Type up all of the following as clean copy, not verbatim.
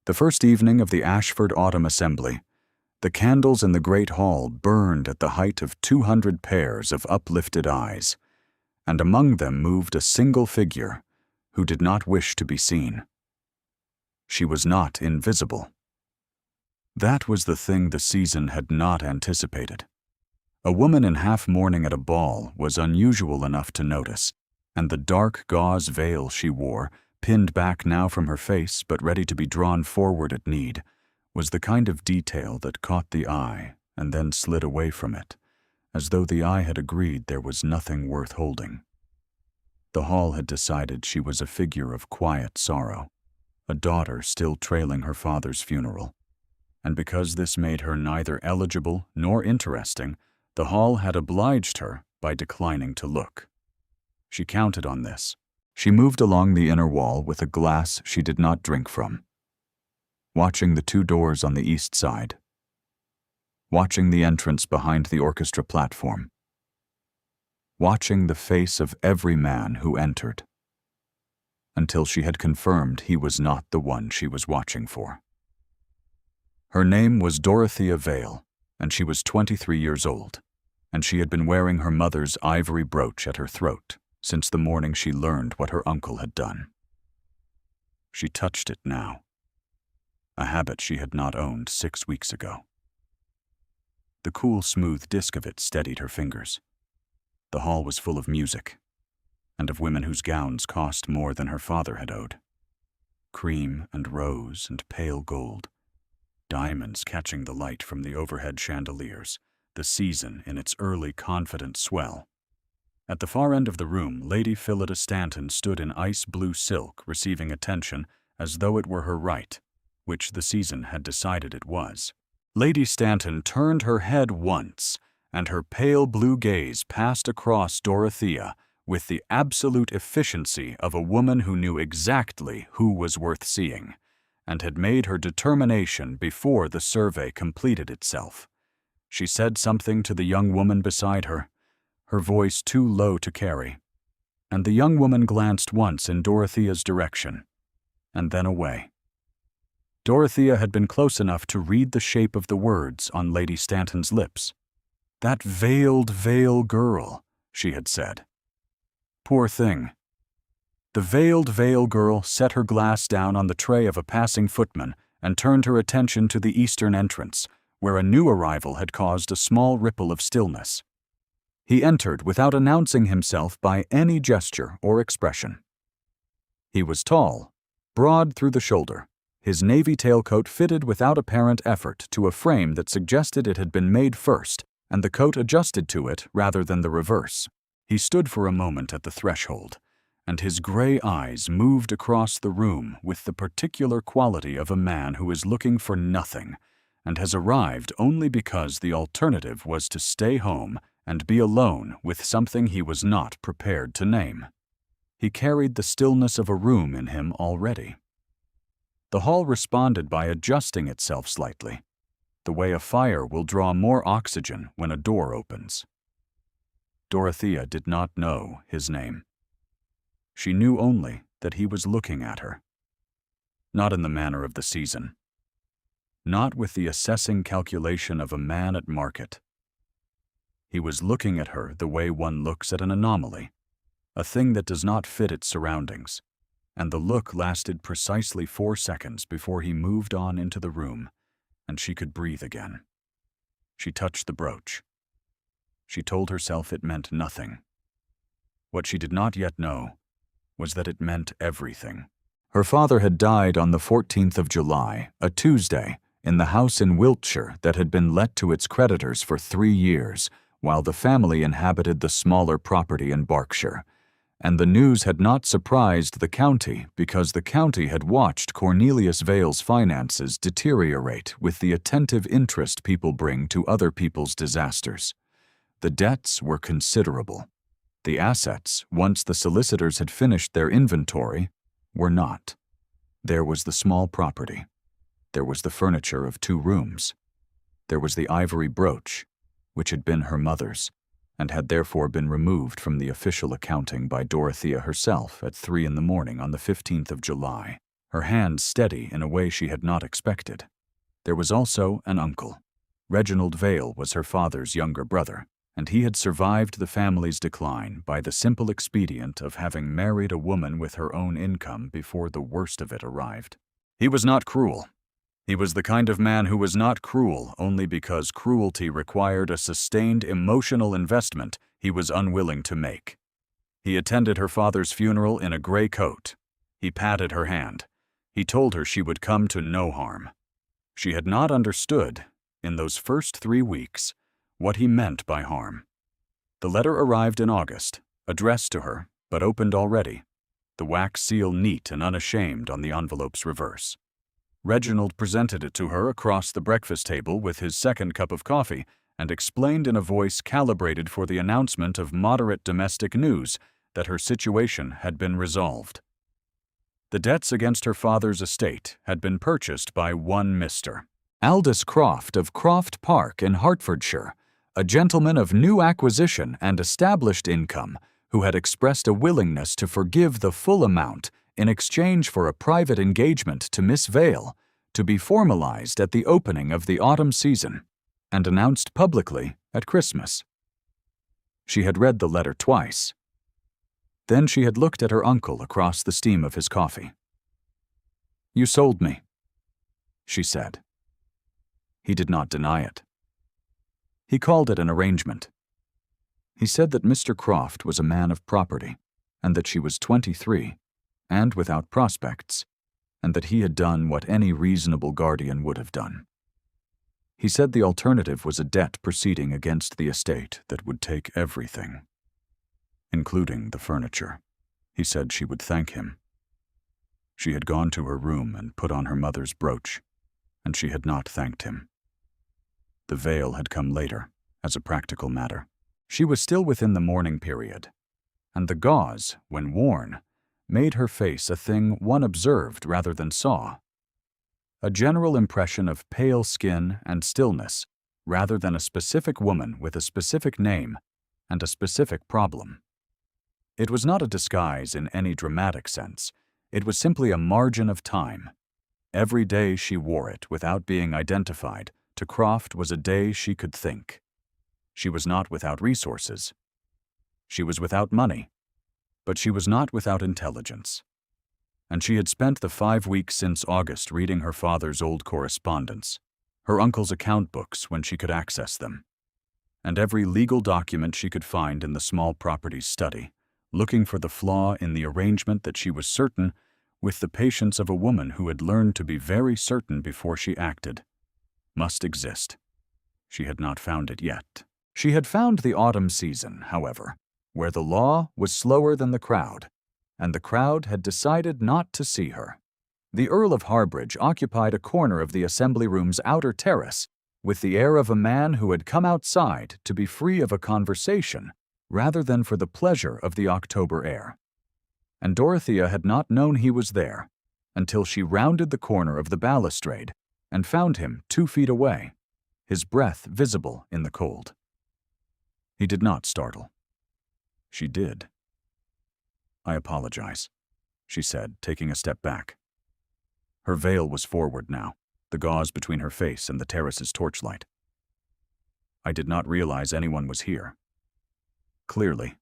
The first evening of the Ashford Autumn Assembly, the candles in the great hall burned at the height of 200 pairs of uplifted eyes, and among them moved a single figure who did not wish to be seen. She was not invisible. That was the thing the season had not anticipated. A woman in half-mourning at a ball was unusual enough to notice, and the dark gauze veil she wore, pinned back now from her face but ready to be drawn forward at need, was the kind of detail that caught the eye and then slid away from it, as though the eye had agreed there was nothing worth holding. The hall had decided she was a figure of quiet sorrow, a daughter still trailing her father's funeral, and because this made her neither eligible nor interesting, the hall had obliged her by declining to look. She counted on this. She moved along the inner wall with a glass she did not drink from, watching the two doors on the east side, watching the entrance behind the orchestra platform, watching the face of every man who entered, until she had confirmed he was not the one she was watching for. Her name was Dorothea Vale, and she was 23 years old, and she had been wearing her mother's ivory brooch at her throat since the morning she learned what her uncle had done. She touched it now, a habit she had not owned 6 weeks ago. The cool, smooth disc of it steadied her fingers. The hall was full of music, and of women whose gowns cost more than her father had owed. Cream and rose and pale gold, diamonds catching the light from the overhead chandeliers, the season in its early confident swell. At the far end of the room, Lady Phillida Stanton stood in ice-blue silk, receiving attention as though it were her right, which the season had decided it was. Lady Stanton turned her head once, and her pale blue gaze passed across Dorothea with the absolute efficiency of a woman who knew exactly who was worth seeing, and had made her determination before the survey completed itself. She said something to the young woman beside her, her voice too low to carry, and the young woman glanced once in Dorothea's direction, and then away. Dorothea had been close enough to read the shape of the words on Lady Stanton's lips. "That veiled Vale girl," she had said. Poor thing. The veiled Vale girl set her glass down on the tray of a passing footman and turned her attention to the eastern entrance, where a new arrival had caused a small ripple of stillness. He entered without announcing himself by any gesture or expression. He was tall, broad through the shoulder, his navy tailcoat fitted without apparent effort to a frame that suggested it had been made first, and the coat adjusted to it rather than the reverse. He stood for a moment at the threshold, and his gray eyes moved across the room with the particular quality of a man who is looking for nothing, and has arrived only because the alternative was to stay home and be alone with something he was not prepared to name. He carried the stillness of a room in him already. The hall responded by adjusting itself slightly, the way a fire will draw more oxygen when a door opens. Dorothea did not know his name. She knew only that he was looking at her. Not in the manner of the season. Not with the assessing calculation of a man at market. He was looking at her the way one looks at an anomaly, a thing that does not fit its surroundings, and the look lasted precisely 4 seconds before he moved on into the room, and she could breathe again. She touched the brooch. She told herself it meant nothing. What she did not yet know was that it meant everything. Her father had died on the 14th of July, a Tuesday, in the house in Wiltshire that had been let to its creditors for 3 years, while the family inhabited the smaller property in Berkshire, and the news had not surprised the county because the county had watched Cornelius Vale's finances deteriorate with the attentive interest people bring to other people's disasters. The debts were considerable. The assets, once the solicitors had finished their inventory, were not. There was the small property. There was the furniture of 2 rooms. There was the ivory brooch, which had been her mother's, and had therefore been removed from the official accounting by Dorothea herself at 3 in the morning on the 15th of July. her hand steady in a way she had not expected. There was also an uncle. Reginald Vale was her father's younger brother, and he had survived the family's decline by the simple expedient of having married a woman with her own income before the worst of it arrived. He was not cruel. He was the kind of man who was not cruel only because cruelty required a sustained emotional investment he was unwilling to make. He attended her father's funeral in a gray coat. He patted her hand. He told her she would come to no harm. She had not understood, in those first 3 weeks, what he meant by harm. The letter arrived in August, addressed to her, but opened already, the wax seal neat and unashamed on the envelope's reverse. Reginald presented it to her across the breakfast table with his second cup of coffee and explained in a voice calibrated for the announcement of moderate domestic news that her situation had been resolved. The debts against her father's estate had been purchased by one Mr. Aldous Croft of Croft Park in Hertfordshire, a gentleman of new acquisition and established income who had expressed a willingness to forgive the full amount in exchange for a private engagement to Miss Vale, to be formalized at the opening of the autumn season, and announced publicly at Christmas. She had read the letter twice. Then she had looked at her uncle across the steam of his coffee. "You sold me," she said. He did not deny it. He called it an arrangement. He said that Mr. Croft was a man of property, and that she was 23, and without prospects, and that he had done what any reasonable guardian would have done. He said the alternative was a debt proceeding against the estate that would take everything, including the furniture. He said she would thank him. She had gone to her room and put on her mother's brooch, and she had not thanked him. The veil had come later, as a practical matter. She was still within the mourning period, and the gauze, when worn, made her face a thing one observed rather than saw. A general impression of pale skin and stillness, rather than a specific woman with a specific name and a specific problem. It was not a disguise in any dramatic sense. It was simply a margin of time. Every day she wore it without being identified to Croft was a day she could think. She was not without resources. She was without money, but she was not without intelligence. And she had spent the 5 weeks since August reading her father's old correspondence, her uncle's account books when she could access them, and every legal document she could find in the small properties study, looking for the flaw in the arrangement that she was certain, with the patience of a woman who had learned to be very certain before she acted, must exist. She had not found it yet. She had found the autumn season, however, where the law was slower than the crowd, and the crowd had decided not to see her. The Earl of Harbridge occupied a corner of the assembly room's outer terrace, with the air of a man who had come outside to be free of a conversation rather than for the pleasure of the October air. And Dorothea had not known he was there until she rounded the corner of the balustrade and found him 2 feet away, his breath visible in the cold. He did not startle. She did. "I apologize," she said, taking a step back. Her veil was forward now, the gauze between her face and the terrace's torchlight. "I did not realize anyone was here." "Clearly."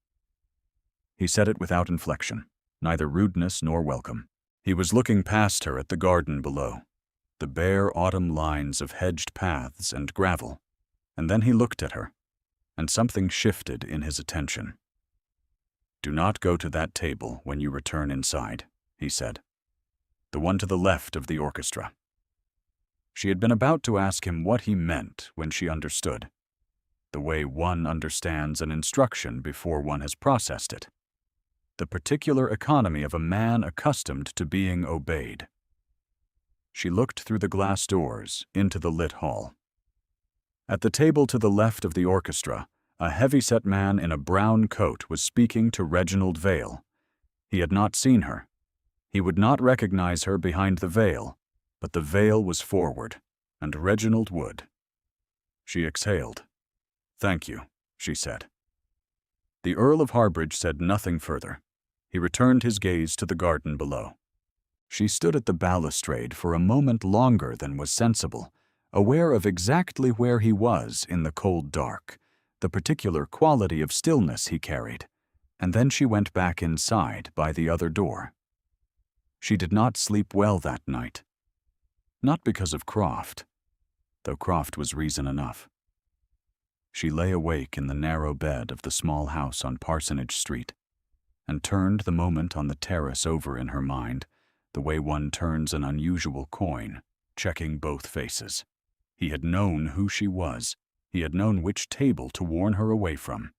He said it without inflection, neither rudeness nor welcome. He was looking past her at the garden below, the bare autumn lines of hedged paths and gravel, and then he looked at her, and something shifted in his attention. "Do not go to that table when you return inside," he said. "The one to the left of the orchestra." She had been about to ask him what he meant when she understood, the way one understands an instruction before one has processed it, the particular economy of a man accustomed to being obeyed. She looked through the glass doors into the lit hall. At the table to the left of the orchestra, a heavy-set man in a brown coat was speaking to Reginald Vale. He had not seen her. He would not recognize her behind the veil, but the veil was forward, and Reginald would. She exhaled. "Thank you," she said. The Earl of Harbridge said nothing further. He returned his gaze to the garden below. She stood at the balustrade for a moment longer than was sensible, aware of exactly where he was in the cold dark, the particular quality of stillness he carried, and then she went back inside by the other door. She did not sleep well that night. Not because of Croft, though Croft was reason enough. She lay awake in the narrow bed of the small house on Parsonage Street, and turned the moment on the terrace over in her mind, the way one turns an unusual coin, checking both faces. He had known who she was. He had known which table to warn her away from.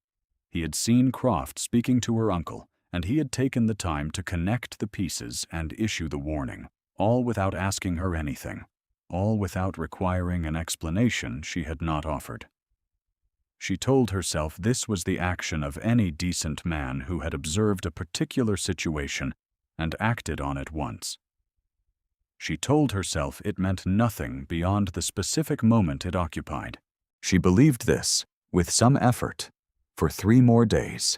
He had seen Croft speaking to her uncle, and he had taken the time to connect the pieces and issue the warning, all without asking her anything, all without requiring an explanation she had not offered. She told herself this was the action of any decent man who had observed a particular situation and acted on it once. She told herself it meant nothing beyond the specific moment it occupied. She believed this, with some effort, for 3 more days.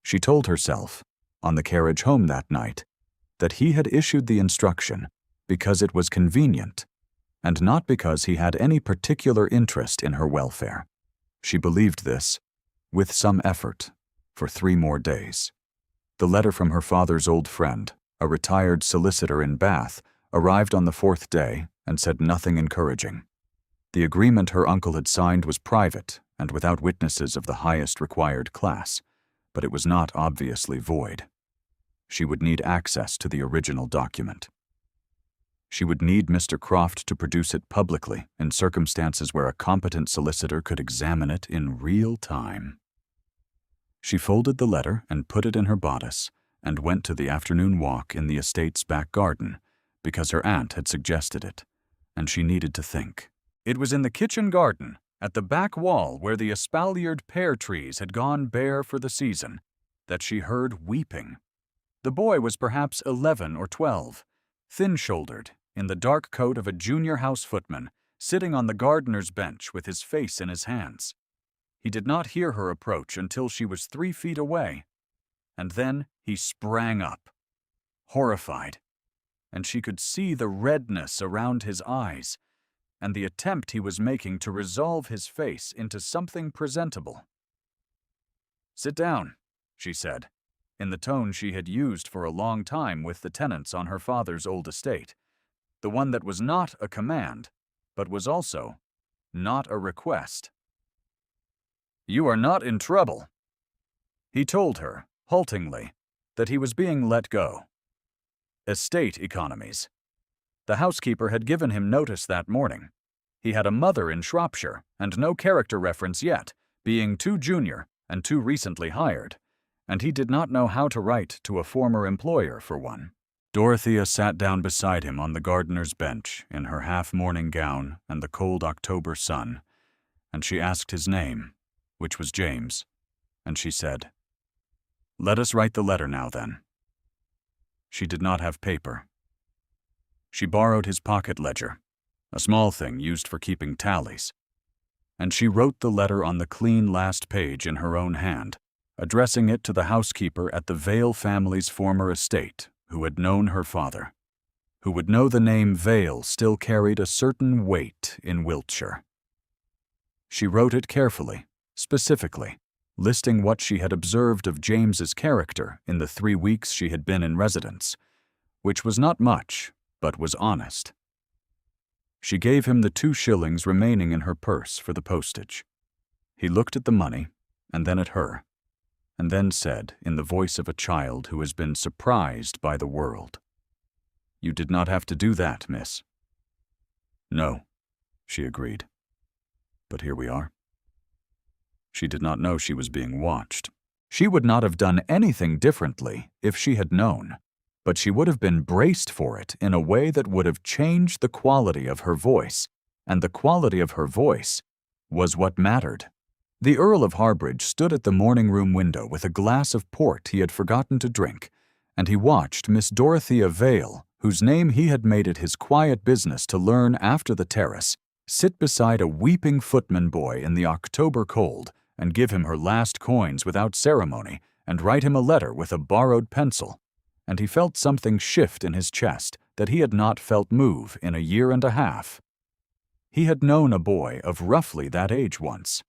She told herself, on the carriage home that night, that he had issued the instruction because it was convenient, and not because he had any particular interest in her welfare. She believed this, with some effort, for 3 more days. The letter from her father's old friend, a retired solicitor in Bath, arrived on the 4th day and said nothing encouraging. The agreement her uncle had signed was private and without witnesses of the highest required class, but it was not obviously void. She would need access to the original document. She would need Mr. Croft to produce it publicly in circumstances where a competent solicitor could examine it in real time. She folded the letter and put it in her bodice and went to the afternoon walk in the estate's back garden because her aunt had suggested it, and she needed to think. It was in the kitchen garden, at the back wall where the espaliered pear trees had gone bare for the season, that she heard weeping. The boy was perhaps 11 or 12, thin-shouldered, in the dark coat of a junior house footman, sitting on the gardener's bench with his face in his hands. He did not hear her approach until she was 3 feet away, and then he sprang up, horrified, and she could see the redness around his eyes and the attempt he was making to resolve his face into something presentable. "Sit down," she said, in the tone she had used for a long time with the tenants on her father's old estate, the one that was not a command, but was also not a request. "You are not in trouble." He told her, haltingly, that he was being let go. Estate economies. The housekeeper had given him notice that morning. He had a mother in Shropshire, and no character reference yet, being too junior and too recently hired, and he did not know how to write to a former employer for one. Dorothea sat down beside him on the gardener's bench in her half-mourning gown and the cold October sun, and she asked his name, which was James, and she said, "Let us write the letter now, then." She did not have paper. She borrowed his pocket ledger, a small thing used for keeping tallies, and she wrote the letter on the clean last page in her own hand, addressing it to the housekeeper at the Vale family's former estate, who had known her father, who would know the name Vale still carried a certain weight in Wiltshire. She wrote it carefully, specifically, listing what she had observed of James's character in the 3 weeks she had been in residence, which was not much, but was honest. She gave him the 2 shillings remaining in her purse for the postage. He looked at the money, and then at her, and then said in the voice of a child who has been surprised by the world, "You did not have to do that, miss." "No," she agreed. "But here we are." She did not know she was being watched. She would not have done anything differently if she had known, but she would have been braced for it in a way that would have changed the quality of her voice, and the quality of her voice was what mattered. The Earl of Harbridge stood at the morning-room window with a glass of port he had forgotten to drink, and he watched Miss Dorothea Vale, whose name he had made it his quiet business to learn after the terrace, sit beside a weeping footman boy in the October cold and give him her last coins without ceremony and write him a letter with a borrowed pencil, and he felt something shift in his chest that he had not felt move in a year and a half. He had known a boy of roughly that age once.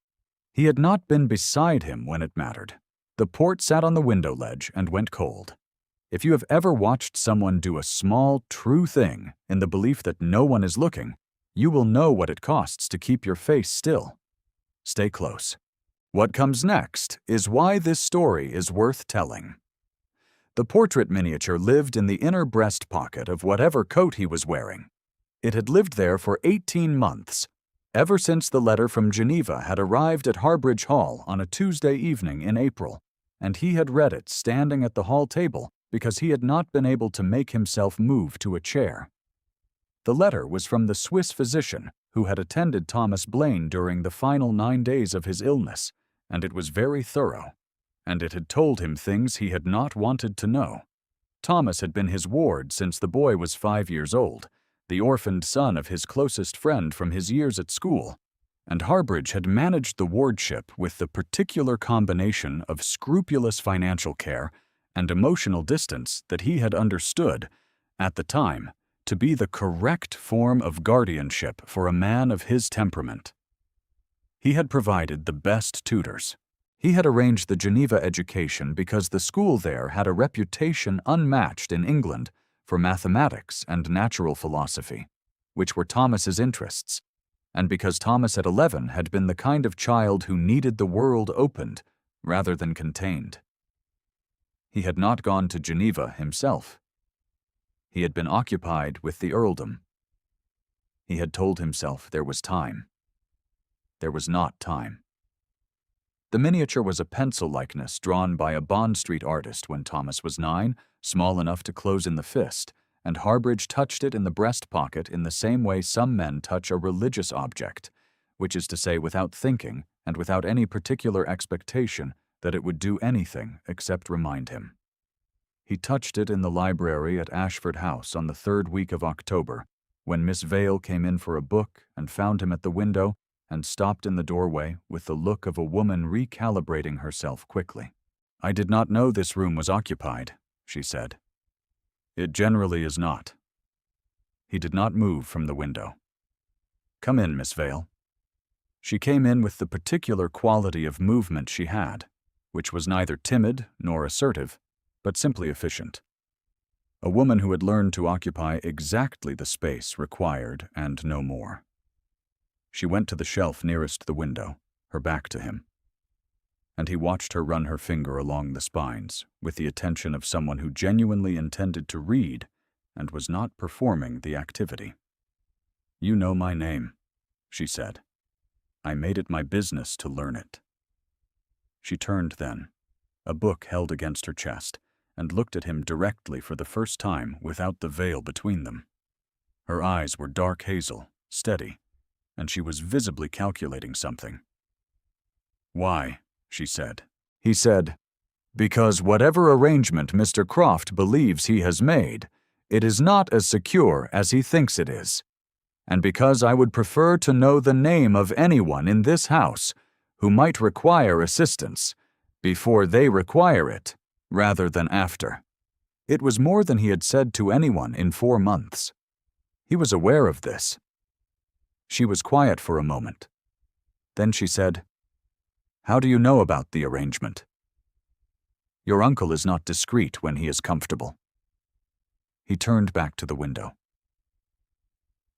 He had not been beside him when it mattered. The port sat on the window ledge and went cold. If you have ever watched someone do a small, true thing in the belief that no one is looking, you will know what it costs to keep your face still. Stay close. What comes next is why this story is worth telling. The portrait miniature lived in the inner breast pocket of whatever coat he was wearing. It had lived there for 18 months, ever since the letter from Geneva had arrived at Harbridge Hall on a Tuesday evening in April, and he had read it standing at the hall table because he had not been able to make himself move to a chair. The letter was from the Swiss physician who had attended Thomas Blaine during the final 9 days of his illness, and it was very thorough, and it had told him things he had not wanted to know. Thomas had been his ward since the boy was 5 years old, the orphaned son of his closest friend from his years at school, and Harbridge had managed the wardship with the particular combination of scrupulous financial care and emotional distance that he had understood, at the time, to be the correct form of guardianship for a man of his temperament. He had provided the best tutors. He had arranged the Geneva education because the school there had a reputation unmatched in England for mathematics and natural philosophy, which were Thomas's interests, and because Thomas at 11 had been the kind of child who needed the world opened rather than contained. He had not gone to Geneva himself. He had been occupied with the earldom. He had told himself there was time. There was not time. The miniature was a pencil likeness drawn by a Bond Street artist when Thomas was 9, small enough to close in the fist, and Harbridge touched it in the breast pocket in the same way some men touch a religious object, which is to say without thinking and without any particular expectation that it would do anything except remind him. He touched it in the library at Ashford House on the 3rd week of October, when Miss Vale came in for a book and found him at the window and stopped in the doorway with the look of a woman recalibrating herself quickly. "I did not know this room was occupied," she said. "It generally is not." He did not move from the window. "Come in, Miss Vale." She came in with the particular quality of movement she had, which was neither timid nor assertive, but simply efficient. A woman who had learned to occupy exactly the space required and no more. She went to the shelf nearest the window, her back to him, and he watched her run her finger along the spines with the attention of someone who genuinely intended to read and was not performing the activity. "You know my name," she said. "I made it my business to learn it." She turned then, a book held against her chest, and looked at him directly for the first time without the veil between them. Her eyes were dark hazel, steady, and she was visibly calculating something. "Why?" she said. He said, "Because whatever arrangement Mr. Croft believes he has made, it is not as secure as he thinks it is, and because I would prefer to know the name of anyone in this house who might require assistance before they require it, rather than after." It was more than he had said to anyone in 4 months. He was aware of this. She was quiet for a moment. Then she said, "How do you know about the arrangement?" "Your uncle is not discreet when he is comfortable." He turned back to the window.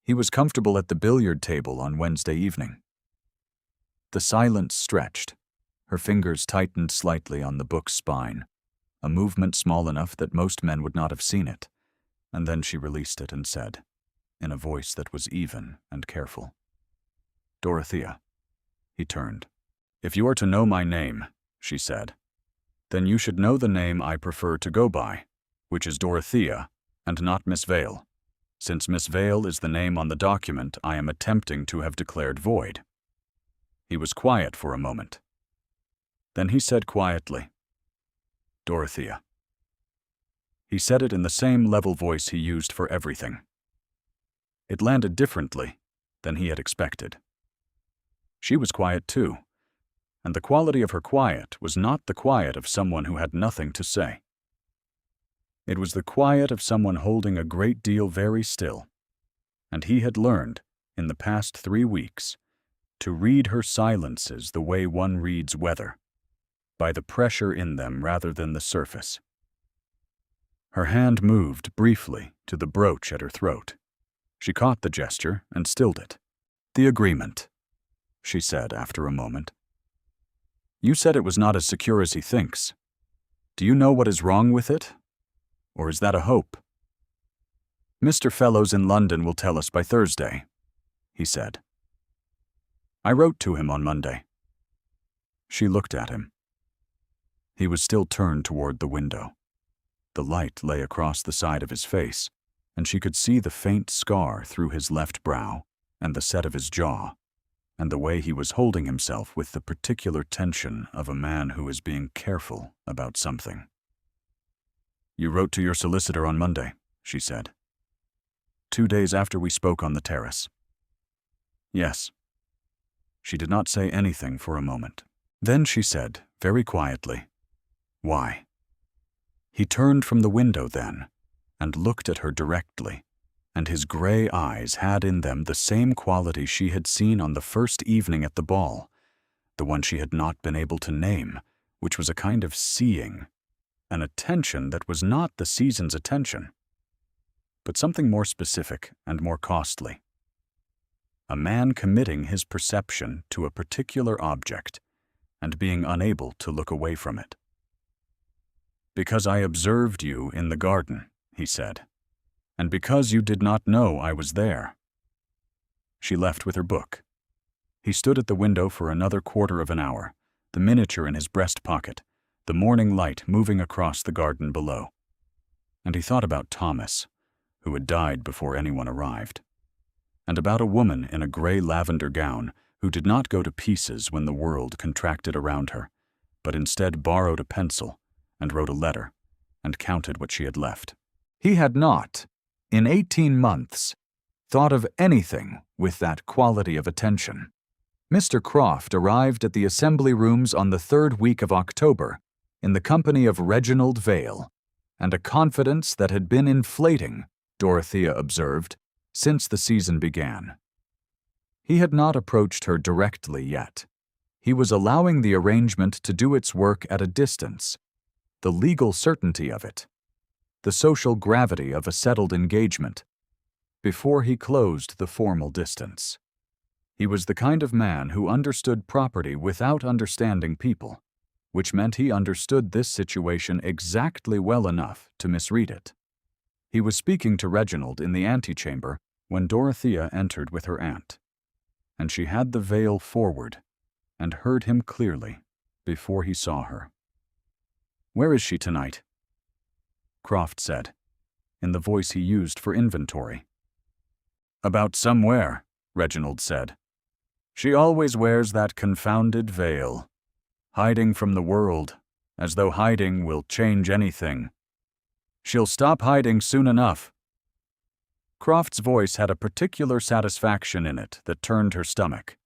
He was comfortable at the billiard table on Wednesday evening. The silence stretched. Her fingers tightened slightly on the book's spine, a movement small enough that most men would not have seen it, and then she released it and said, in a voice that was even and careful, "Dorothea." He turned. "If you are to know my name," she said, "then you should know the name I prefer to go by, which is Dorothea, and not Miss Vale, since Miss Vale is the name on the document I am attempting to have declared void." He was quiet for a moment. Then he said quietly, "Dorothea." He said it in the same level voice he used for everything. It landed differently than he had expected. She was quiet too, and the quality of her quiet was not the quiet of someone who had nothing to say. It was the quiet of someone holding a great deal very still, and he had learned, in the past 3 weeks, to read her silences the way one reads weather, by the pressure in them rather than the surface. Her hand moved briefly to the brooch at her throat. She caught the gesture and stilled it. "The agreement," she said after a moment. "You said it was not as secure as he thinks. Do you know what is wrong with it? Or is that a hope?" "Mr. Fellows in London will tell us by Thursday," he said. "I wrote to him on Monday." She looked at him. He was still turned toward the window. The light lay across the side of his face, and she could see the faint scar through his left brow, and the set of his jaw, and the way he was holding himself with the particular tension of a man who is being careful about something. "You wrote to your solicitor on Monday," she said. "2 days after we spoke on the terrace." "Yes." She did not say anything for a moment. Then she said, very quietly, "Why?" He turned from the window then, and looked at her directly, and his gray eyes had in them the same quality she had seen on the first evening at the ball, the one she had not been able to name, which was a kind of seeing, an attention that was not the season's attention, but something more specific and more costly. A man committing his perception to a particular object and being unable to look away from it. "Because I observed you in the garden," he said, "and because you did not know I was there." She left with her book. He stood at the window for another quarter of an hour, the miniature in his breast pocket, the morning light moving across the garden below. And he thought about Thomas, who had died before anyone arrived, and about a woman in a gray lavender gown who did not go to pieces when the world contracted around her, but instead borrowed a pencil and wrote a letter and counted what she had left. He had not, in 18 months, thought of anything with that quality of attention. Mr. Croft arrived at the Assembly Rooms on the 3rd week of October in the company of Reginald Vale, and a confidence that had been inflating, Dorothea observed, since the season began. He had not approached her directly yet. He was allowing the arrangement to do its work at a distance, the legal certainty of it, the social gravity of a settled engagement, before he closed the formal distance. He was the kind of man who understood property without understanding people, which meant he understood this situation exactly well enough to misread it. He was speaking to Reginald in the antechamber when Dorothea entered with her aunt, and she had the veil forward and heard him clearly before he saw her. "Where is she tonight?" Croft said, in the voice he used for inventory. "About somewhere," Reginald said. "She always wears that confounded veil, hiding from the world, as though hiding will change anything. She'll stop hiding soon enough." Croft's voice had a particular satisfaction in it that turned her stomach.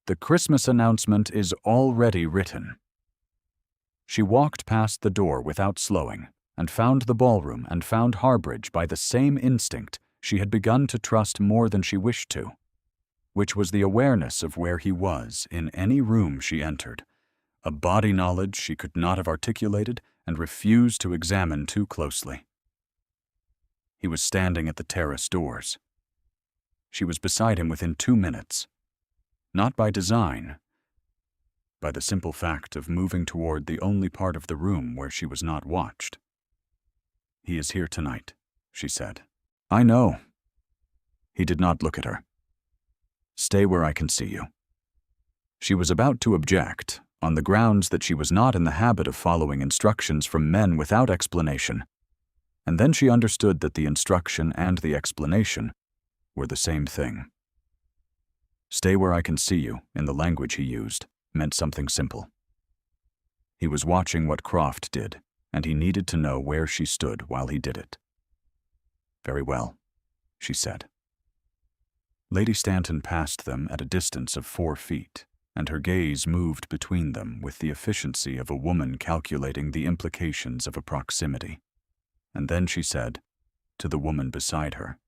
"The Christmas announcement is already written." She walked past the door without slowing, and found the ballroom and found Harbridge by the same instinct she had begun to trust more than she wished to, which was the awareness of where he was in any room she entered, a body knowledge she could not have articulated and refused to examine too closely. He was standing at the terrace doors. She was beside him within 2 minutes, not by design, by the simple fact of moving toward the only part of the room where she was not watched. "He is here tonight," she said. "I know." He did not look at her. "Stay where I can see you." She was about to object, on the grounds that she was not in the habit of following instructions from men without explanation, and then she understood that the instruction and the explanation were the same thing. "Stay where I can see you," in the language he used, meant something simple. He was watching what Croft did, and he needed to know where she stood while he did it. "Very well," she said. Lady Stanton passed them at a distance of 4 feet, and her gaze moved between them with the efficiency of a woman calculating the implications of a proximity. And then she said, to the woman beside her,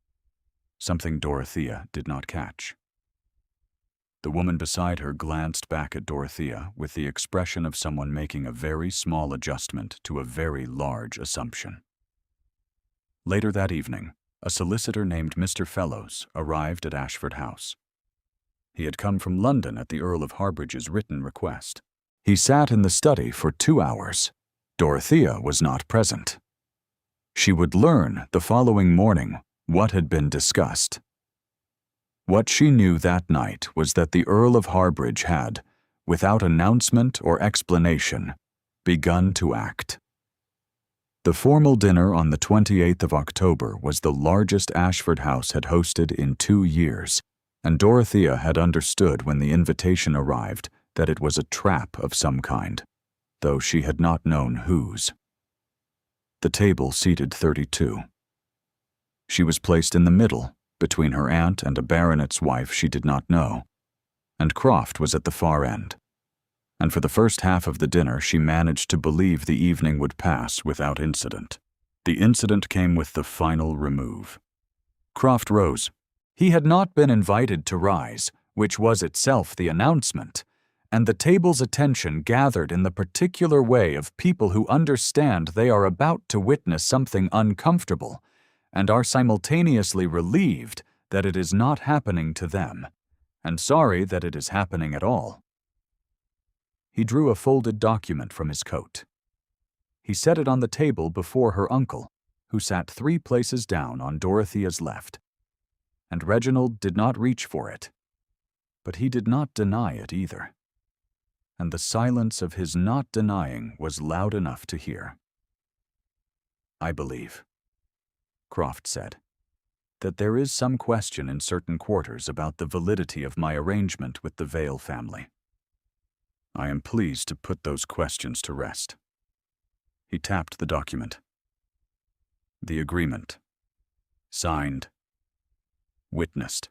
something Dorothea did not catch. The woman beside her glanced back at Dorothea with the expression of someone making a very small adjustment to a very large assumption. Later that evening, a solicitor named Mr. Fellows arrived at Ashford House. He had come from London at the Earl of Harbridge's written request. He sat in the study for 2 hours. Dorothea was not present. She would learn the following morning what had been discussed. What she knew that night was that the Earl of Harbridge had, without announcement or explanation, begun to act. The formal dinner on the 28th of October was the largest Ashford House had hosted in 2 years, and Dorothea had understood when the invitation arrived that it was a trap of some kind, though she had not known whose. The table seated 32. She was placed in the middle, between her aunt and a baronet's wife she did not know, and Croft was at the far end. And for the first half of the dinner she managed to believe the evening would pass without incident. The incident came with the final remove. Croft rose. He had not been invited to rise, which was itself the announcement, and the table's attention gathered in the particular way of people who understand they are about to witness something uncomfortable, and are simultaneously relieved that it is not happening to them, and sorry that it is happening at all. He drew a folded document from his coat. He set it on the table before her uncle, who sat 3 places down on Dorothea's left, and Reginald did not reach for it, but he did not deny it either, and the silence of his not denying was loud enough to hear. "I believe," Croft said, "that there is some question in certain quarters about the validity of my arrangement with the Vale family. I am pleased to put those questions to rest." He tapped the document. "The agreement. Signed. Witnessed.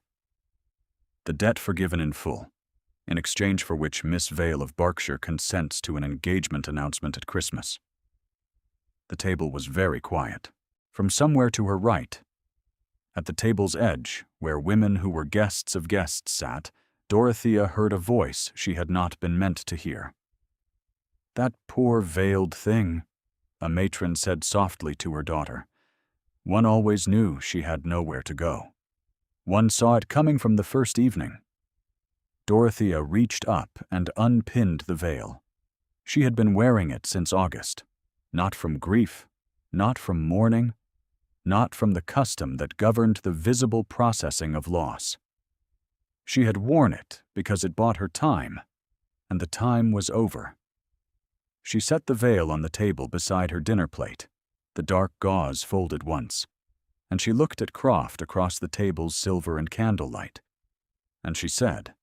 The debt forgiven in full, in exchange for which Miss Vale of Berkshire consents to an engagement announcement at Christmas." The table was very quiet. From somewhere to her right, at the table's edge, where women who were guests of guests sat, Dorothea heard a voice she had not been meant to hear. "That poor veiled thing," a matron said softly to her daughter. "One always knew she had nowhere to go. One saw it coming from the first evening." Dorothea reached up and unpinned the veil. She had been wearing it since August, not from grief, not from mourning, not from the custom that governed the visible processing of loss. She had worn it because it bought her time, and the time was over. She set the veil on the table beside her dinner plate, the dark gauze folded once, and she looked at Croft across the table's silver and candlelight, and she said,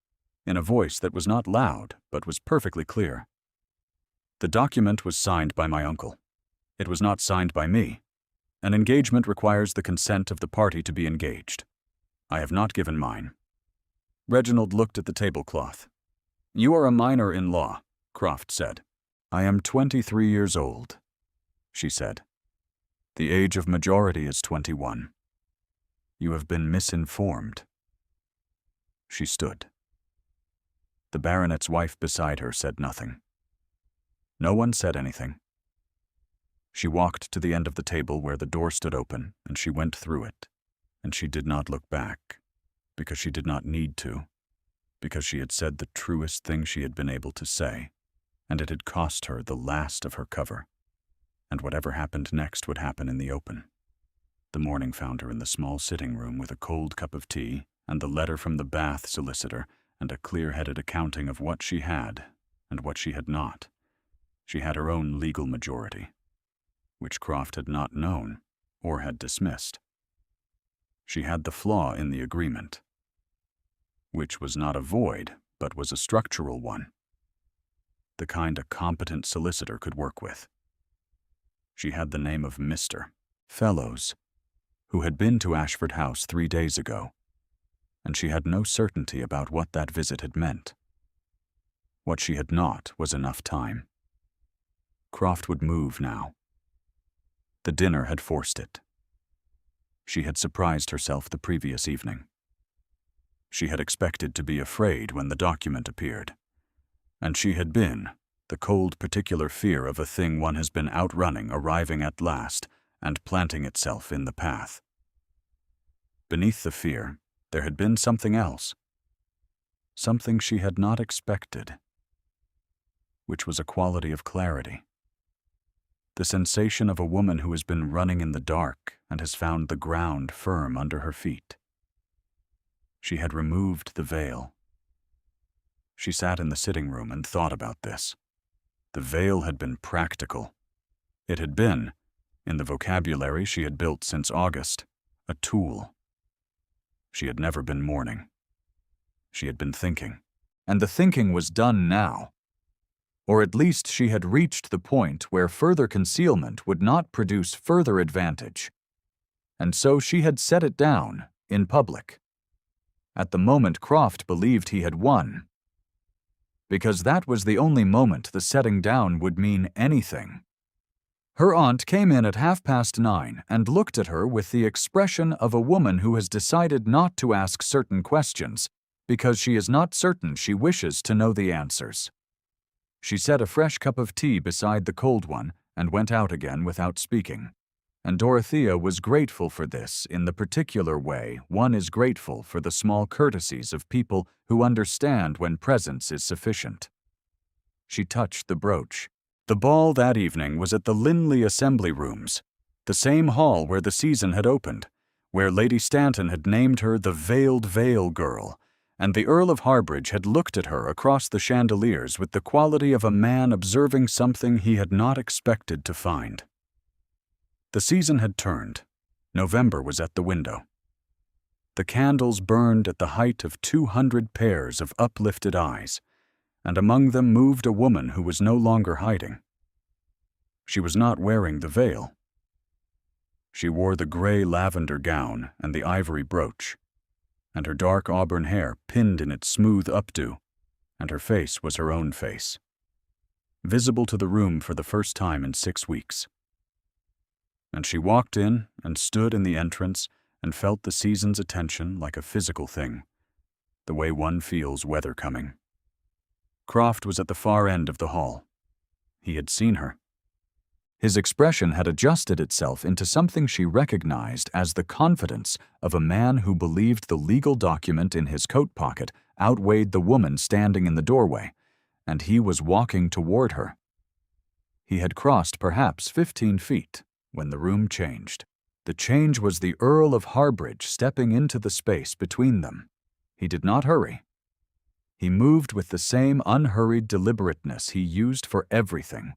in a voice that was not loud but was perfectly clear, "The document was signed by my uncle. It was not signed by me. An engagement requires the consent of the party to be engaged. I have not given mine." Reginald looked at the tablecloth. "You are a minor in law," Croft said. "I am 23 years old," she said. "The age of majority is 21. You have been misinformed." She stood. The baronet's wife beside her said nothing. No one said anything. She walked to the end of the table where the door stood open, and she went through it, and she did not look back, because she did not need to, because she had said the truest thing she had been able to say, and it had cost her the last of her cover, and whatever happened next would happen in the open. The morning found her in the small sitting room with a cold cup of tea, and the letter from the Bath solicitor, and a clear-headed accounting of what she had and what she had not. She had her own legal majority, which Croft had not known or had dismissed. She had the flaw in the agreement, which was not a void, but was a structural one, the kind a competent solicitor could work with. She had the name of Mr. Fellows, who had been to Ashford House 3 days ago, and she had no certainty about what that visit had meant. What she had not was enough time. Croft would move now. The dinner had forced it. She had surprised herself the previous evening. She had expected to be afraid when the document appeared. And she had been, the cold particular fear of a thing one has been outrunning arriving at last and planting itself in the path. Beneath the fear, there had been something else. Something she had not expected, which was a quality of clarity. The sensation of a woman who has been running in the dark and has found the ground firm under her feet. She had removed the veil. She sat in the sitting room and thought about this. The veil had been practical. It had been, in the vocabulary she had built since August, a tool. She had never been mourning. She had been thinking. And the thinking was done now. Or at least she had reached the point where further concealment would not produce further advantage. And so she had set it down, in public. At the moment Croft believed he had won. Because that was the only moment the setting down would mean anything. Her aunt came in at 9:30 and looked at her with the expression of a woman who has decided not to ask certain questions because she is not certain she wishes to know the answers. She set a fresh cup of tea beside the cold one and went out again without speaking. And Dorothea was grateful for this in the particular way one is grateful for the small courtesies of people who understand when presence is sufficient. She touched the brooch. The ball that evening was at the Linley Assembly Rooms, the same hall where the season had opened, where Lady Stanton had named her the Veiled Veil Girl, and the Earl of Harbridge had looked at her across the chandeliers with the quality of a man observing something he had not expected to find. The season had turned. November was at the window. The candles burned at the height of 200 pairs of uplifted eyes, and among them moved a woman who was no longer hiding. She was not wearing the veil. She wore the gray lavender gown and the ivory brooch, and her dark auburn hair pinned in its smooth updo, and her face was her own face, visible to the room for the first time in 6 weeks. And she walked in and stood in the entrance and felt the season's attention like a physical thing, the way one feels weather coming. Croft was at the far end of the hall. He had seen her. His expression had adjusted itself into something she recognized as the confidence of a man who believed the legal document in his coat pocket outweighed the woman standing in the doorway, and he was walking toward her. He had crossed perhaps 15 feet when the room changed. The change was the Earl of Harbridge stepping into the space between them. He did not hurry. He moved with the same unhurried deliberateness he used for everything,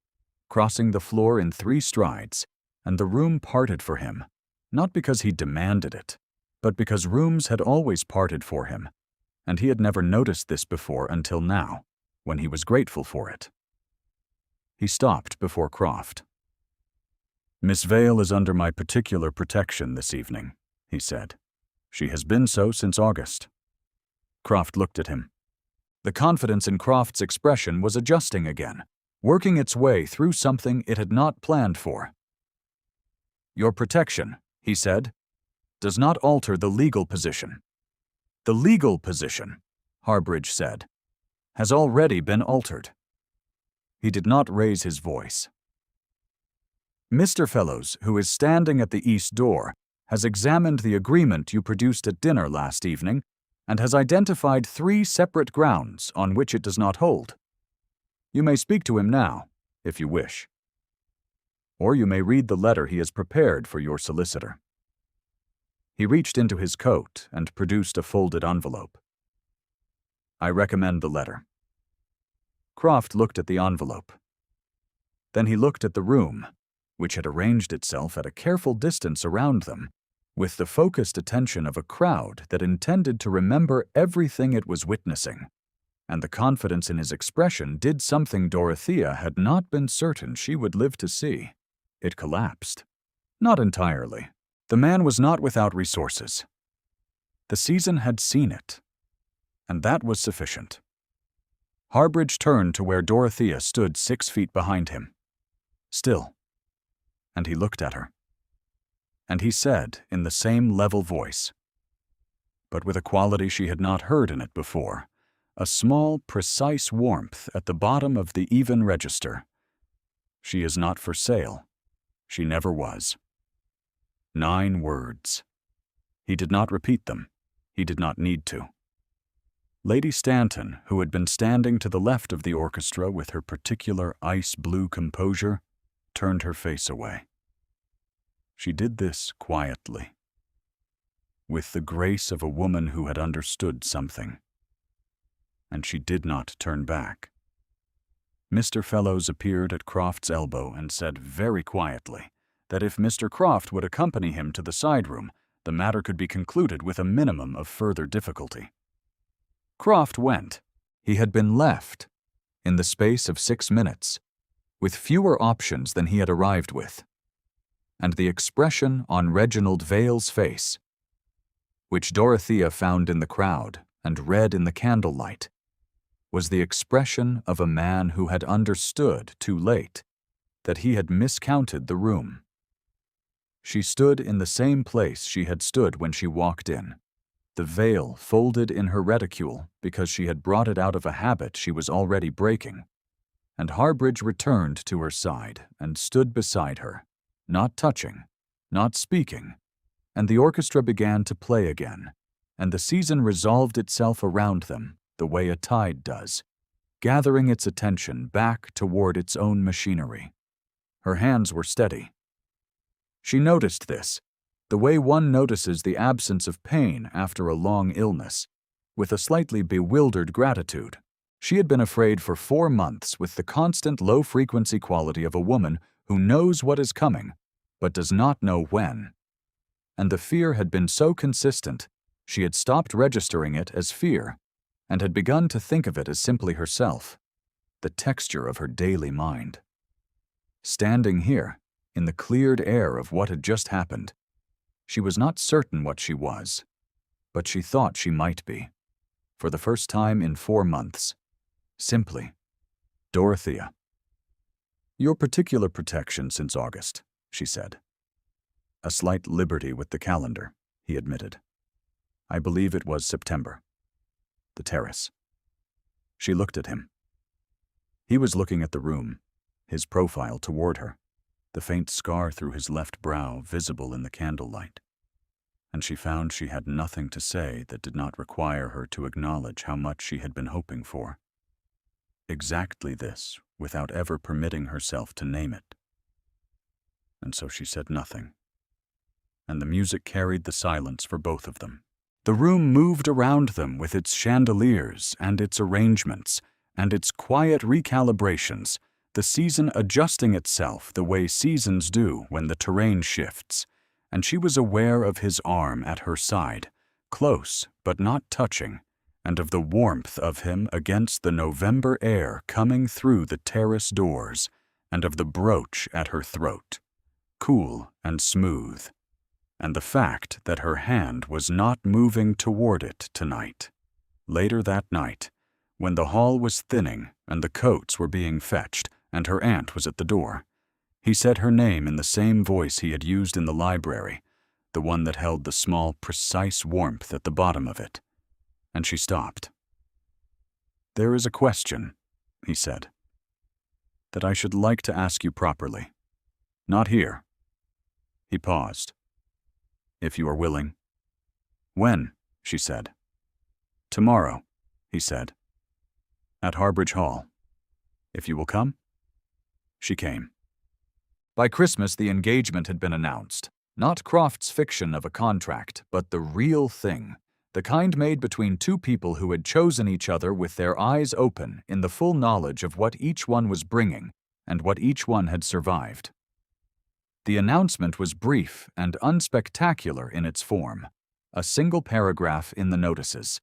crossing the floor in 3 strides, and the room parted for him, not because he demanded it, but because rooms had always parted for him, and he had never noticed this before until now, when he was grateful for it. He stopped before Croft. "Miss Vale is under my particular protection this evening," he said. "She has been so since August." Croft looked at him. The confidence in Croft's expression was adjusting again, working its way through something it had not planned for. "Your protection," he said, "does not alter the legal position." "The legal position," Harbridge said, "has already been altered." He did not raise his voice. "Mr. Fellows, who is standing at the east door, has examined the agreement you produced at dinner last evening and has identified 3 separate grounds on which it does not hold. You may speak to him now, if you wish. Or you may read the letter he has prepared for your solicitor." He reached into his coat and produced a folded envelope. "I recommend the letter." Croft looked at the envelope. Then he looked at the room, which had arranged itself at a careful distance around them, with the focused attention of a crowd that intended to remember everything it was witnessing, and the confidence in his expression did something Dorothea had not been certain she would live to see. It collapsed. Not entirely. The man was not without resources. The season had seen it, and that was sufficient. Harbridge turned to where Dorothea stood 6 feet behind him. Still. And he looked at her. and he said in the same level voice, but with a quality she had not heard in it before, a small, precise warmth at the bottom of the even register. "She is not for sale. She never was." 9 words. He did not repeat them. He did not need to. Lady Stanton, who had been standing to the left of the orchestra with her particular ice-blue composure, turned her face away. She did this quietly, with the grace of a woman who had understood something. And she did not turn back. Mr. Fellows appeared at Croft's elbow and said very quietly that if Mr. Croft would accompany him to the side room, the matter could be concluded with a minimum of further difficulty. Croft went. He had been left, in the space of 6 minutes, with fewer options than he had arrived with. And the expression on Reginald Vale's face, which Dorothea found in the crowd and read in the candlelight, was the expression of a man who had understood too late that he had miscounted the room. She stood in the same place she had stood when she walked in, the veil folded in her reticule because she had brought it out of a habit she was already breaking, and Harbridge returned to her side and stood beside her, not touching, not speaking, and the orchestra began to play again, and the season resolved itself around them the way a tide does, gathering its attention back toward its own machinery. Her hands were steady. She noticed this, the way one notices the absence of pain after a long illness, with a slightly bewildered gratitude. She had been afraid for 4 months with the constant low-frequency quality of a woman who knows what is coming, but does not know when. And the fear had been so consistent, she had stopped registering it as fear, and had begun to think of it as simply herself, the texture of her daily mind. Standing here, in the cleared air of what had just happened, she was not certain what she was, but she thought she might be, for the first time in 4 months, simply Dorothea. "Your particular protection since August," she said. "A slight liberty with the calendar," he admitted. "I believe it was September. The terrace." She looked at him. He was looking at the room, his profile toward her, the faint scar through his left brow visible in the candlelight, and she found she had nothing to say that did not require her to acknowledge how much she had been hoping for. Exactly this, without ever permitting herself to name it. And so she said nothing, and the music carried the silence for both of them. The room moved around them with its chandeliers and its arrangements and its quiet recalibrations, the season adjusting itself the way seasons do when the terrain shifts, and she was aware of his arm at her side, close but not touching, and of the warmth of him against the November air coming through the terrace doors, and of the brooch at her throat, cool and smooth, and the fact that her hand was not moving toward it tonight. Later that night, when the hall was thinning and the coats were being fetched, and her aunt was at the door, he said her name in the same voice he had used in the library, the one that held the small, precise warmth at the bottom of it, and she stopped. "There is a question," he said, "that I should like to ask you properly. Not here." He paused. "If you are willing." "When?" she said. "Tomorrow," he said. "At Harbridge Hall. If you will come?" She came. By Christmas, the engagement had been announced. Not Croft's fiction of a contract, but the real thing, the kind made between 2 people who had chosen each other with their eyes open in the full knowledge of what each one was bringing and what each one had survived. The announcement was brief and unspectacular in its form, a single paragraph in the notices,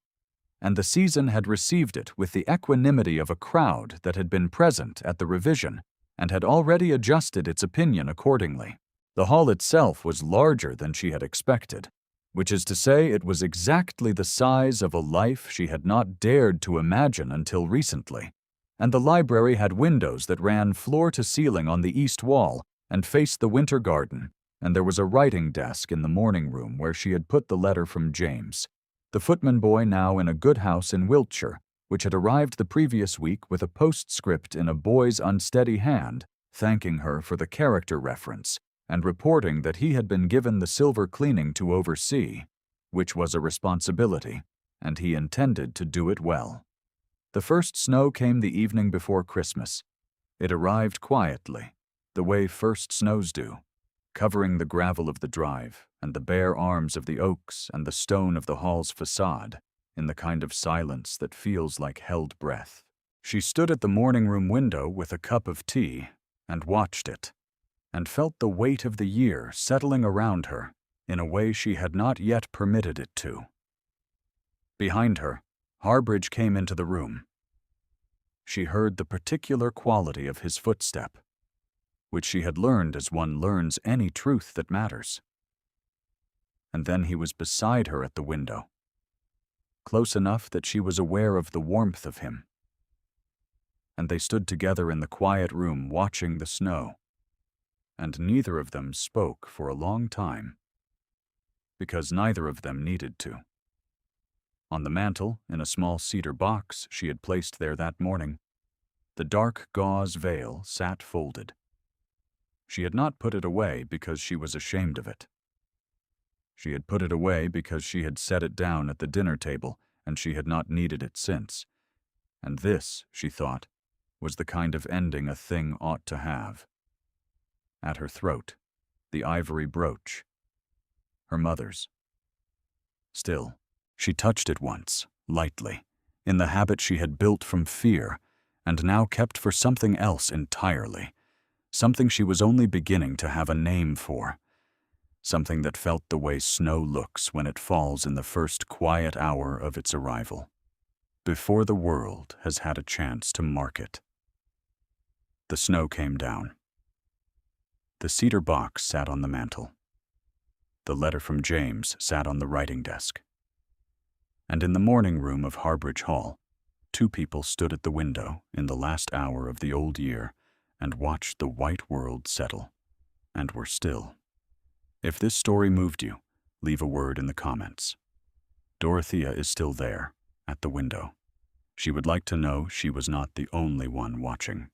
and the season had received it with the equanimity of a crowd that had been present at the revision and had already adjusted its opinion accordingly. The hall itself was larger than she had expected, which is to say it was exactly the size of a life she had not dared to imagine until recently, and the library had windows that ran floor to ceiling on the east wall and faced the winter garden, and there was a writing desk in the morning room where she had put the letter from James, the footman boy now in a good house in Wiltshire, which had arrived the previous week with a postscript in a boy's unsteady hand, thanking her for the character reference and reporting that he had been given the silver cleaning to oversee, which was a responsibility, and he intended to do it well. The first snow came the evening before Christmas. It arrived quietly, the way first snows do, covering the gravel of the drive and the bare arms of the oaks and the stone of the hall's facade in the kind of silence that feels like held breath. She stood at the morning room window with a cup of tea and watched it, and felt the weight of the year settling around her in a way she had not yet permitted it to. Behind her, Harbridge came into the room. She heard the particular quality of his footstep, which she had learned as one learns any truth that matters. And then he was beside her at the window, close enough that she was aware of the warmth of him. And they stood together in the quiet room watching the snow, and neither of them spoke for a long time, because neither of them needed to. On the mantel, in a small cedar box she had placed there that morning, the dark gauze veil sat folded. She had not put it away because she was ashamed of it. She had put it away because she had set it down at the dinner table, and she had not needed it since. And this, she thought, was the kind of ending a thing ought to have. At her throat, the ivory brooch, her mother's. Still, she touched it once, lightly, in the habit she had built from fear, and now kept for something else entirely, something she was only beginning to have a name for, something that felt the way snow looks when it falls in the first quiet hour of its arrival, before the world has had a chance to mark it. The snow came down. The cedar box sat on the mantel. The letter from James sat on the writing desk. And in the morning room of Harbridge Hall, two people stood at the window in the last hour of the old year and watched the white world settle, and were still. If this story moved you, leave a word in the comments. Dorothea is still there, at the window. She would like to know she was not the only one watching.